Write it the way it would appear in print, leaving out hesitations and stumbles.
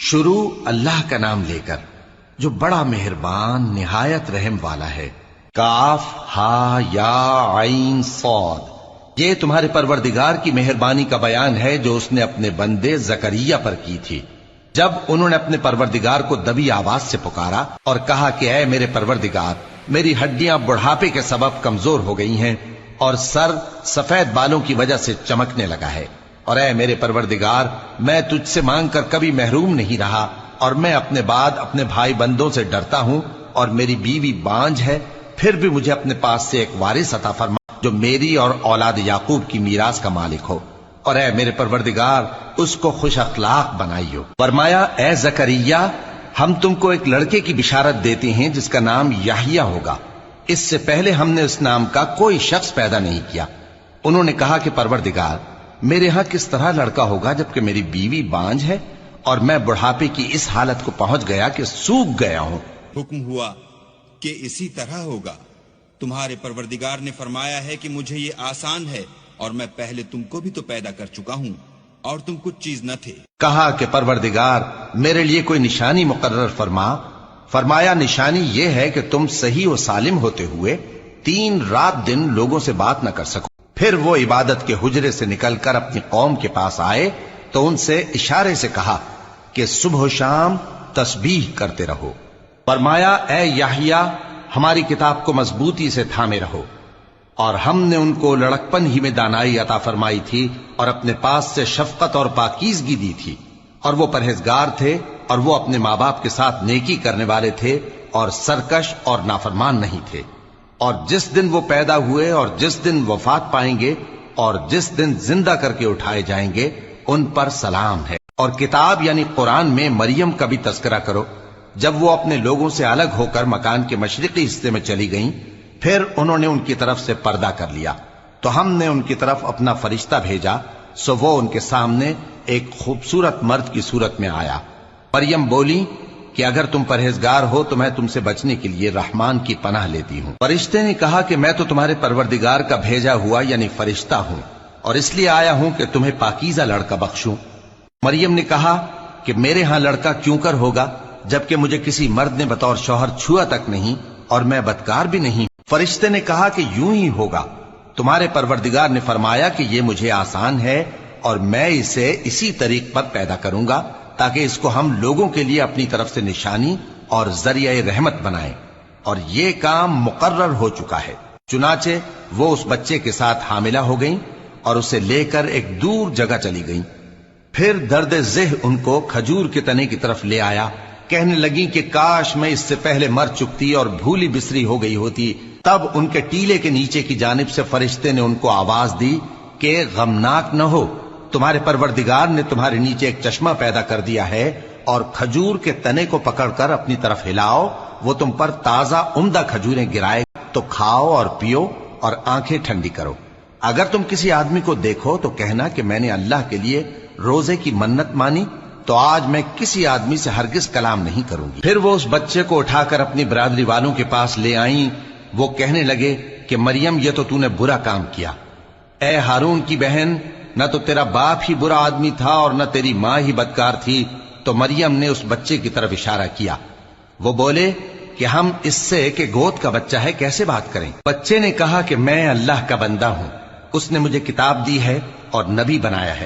شروع اللہ کا نام لے کر جو بڑا مہربان نہایت رحم والا ہے۔ کاف ہا یا عین صاد، یہ تمہارے پروردگار کی مہربانی کا بیان ہے جو اس نے اپنے بندے زکریا پر کی تھی، جب انہوں نے اپنے پروردگار کو دبی آواز سے پکارا اور کہا کہ اے میرے پروردگار، میری ہڈیاں بڑھاپے کے سبب کمزور ہو گئی ہیں اور سر سفید بالوں کی وجہ سے چمکنے لگا ہے، اور اے میرے پروردگار، میں تجھ سے مانگ کر کبھی محروم نہیں رہا، اور میں اپنے بعد اپنے بھائی بندوں سے ڈرتا ہوں، اور میری بیوی بانجھ ہے، پھر بھی مجھے اپنے پاس سے ایک وارث عطا فرما جو میری اور اولاد یعقوب کی میراث کا مالک ہو، اور اے میرے پروردگار اس کو خوش اخلاق بنائیو۔ فرمایا اے زکریا، ہم تم کو ایک لڑکے کی بشارت دیتے ہیں جس کا نام یحییٰ ہوگا، اس سے پہلے ہم نے اس نام کا کوئی شخص پیدا نہیں کیا۔ انہوں نے کہا کہ پروردگار، میرے ہاں کس طرح لڑکا ہوگا جبکہ میری بیوی بانجھ ہے اور میں بڑھاپے کی اس حالت کو پہنچ گیا کہ سوکھ گیا ہوں۔ حکم ہوا کہ اسی طرح ہوگا، تمہارے پروردگار نے فرمایا ہے کہ مجھے یہ آسان ہے، اور میں پہلے تم کو بھی تو پیدا کر چکا ہوں اور تم کچھ چیز نہ تھے۔ کہا کہ پروردگار میرے لیے کوئی نشانی مقرر فرما۔ فرمایا نشانی یہ ہے کہ تم صحیح و سالم ہوتے ہوئے 3 رات دن لوگوں سے بات نہ کر سکو۔ پھر وہ عبادت کے حجرے سے نکل کر اپنی قوم کے پاس آئے تو ان سے اشارے سے کہا کہ صبح و شام تسبیح کرتے رہو۔ فرمایا اے یحییٰ، ہماری کتاب کو مضبوطی سے تھامے رہو، اور ہم نے ان کو لڑکپن ہی میں دانائی عطا فرمائی تھی اور اپنے پاس سے شفقت اور پاکیزگی دی تھی، اور وہ پرہیزگار تھے اور وہ اپنے ماں باپ کے ساتھ نیکی کرنے والے تھے اور سرکش اور نافرمان نہیں تھے۔ اور جس دن وہ پیدا ہوئے اور جس دن وفات پائیں گے اور جس دن زندہ کر کے اٹھائے جائیں گے ان پر سلام ہے۔ اور کتاب یعنی قرآن میں مریم کا بھی تذکرہ کرو، جب وہ اپنے لوگوں سے الگ ہو کر مکان کے مشرقی حصے میں چلی گئیں، پھر انہوں نے ان کی طرف سے پردہ کر لیا تو ہم نے ان کی طرف اپنا فرشتہ بھیجا، سو وہ ان کے سامنے ایک خوبصورت مرد کی صورت میں آیا۔ مریم بولی کہ اگر تم پرہیزگار ہو تو میں تم سے بچنے کے لیے رحمان کی پناہ لیتی ہوں۔ فرشتے نے کہا کہ میں تو تمہارے پروردگار کا بھیجا ہوا یعنی فرشتہ ہوں، اور اس لیے آیا ہوں کہ تمہیں پاکیزہ لڑکا بخشوں۔ مریم نے کہا کہ میرے ہاں لڑکا کیوں کر ہوگا جبکہ مجھے کسی مرد نے بطور شوہر چھوا تک نہیں اور میں بدکار بھی نہیں۔ فرشتے نے کہا کہ یوں ہی ہوگا، تمہارے پروردگار نے فرمایا کہ یہ مجھے آسان ہے اور میں اسے اسی طریق پر پیدا کروں گا تاکہ اس کو ہم لوگوں کے لیے اپنی طرف سے نشانی اور ذریعہ رحمت بنائیں، اور یہ کام مقرر ہو چکا ہے۔ چنانچہ وہ اس بچے کے ساتھ حاملہ ہو گئیں اور اسے لے کر ایک دور جگہ چلی گئیں۔ پھر درد ذہ ان کو کھجور کے تنے کی طرف لے آیا، کہنے لگیں کہ کاش میں اس سے پہلے مر چکتی اور بھولی بسری ہو گئی ہوتی۔ تب ان کے ٹیلے کے نیچے کی جانب سے فرشتے نے ان کو آواز دی کہ غمناک نہ ہو، تمہارے پروردگار نے تمہارے نیچے ایک چشمہ پیدا کر دیا ہے، اور کھجور کے تنے کو پکڑ کر اپنی طرف ہلاؤ، وہ تم پر تازہ عمدہ کھجوریں گرائے، تو کھاؤ اور پیو اور آنکھیں ٹھنڈی کرو۔ اگر تم کسی آدمی کو دیکھو تو کہنا کہ میں نے اللہ کے لیے روزے کی منت مانی، تو آج میں کسی آدمی سے ہرگز کلام نہیں کروں گی۔ پھر وہ اس بچے کو اٹھا کر اپنی برادری والوں کے پاس لے آئیں۔ وہ کہنے لگے کہ مریم یہ تو نے برا کام کیا، اے ہارون کی بہن، نہ تو تیرا باپ ہی برا آدمی تھا اور نہ تیری ماں ہی بدکار تھی۔ تو مریم نے اس بچے کی طرف اشارہ کیا۔ وہ بولے کہ ہم اس سے کہ گود کا بچہ ہے کیسے بات کریں؟ بچے نے کہا کہ میں اللہ کا بندہ ہوں، اس نے مجھے کتاب دی ہے اور نبی بنایا ہے،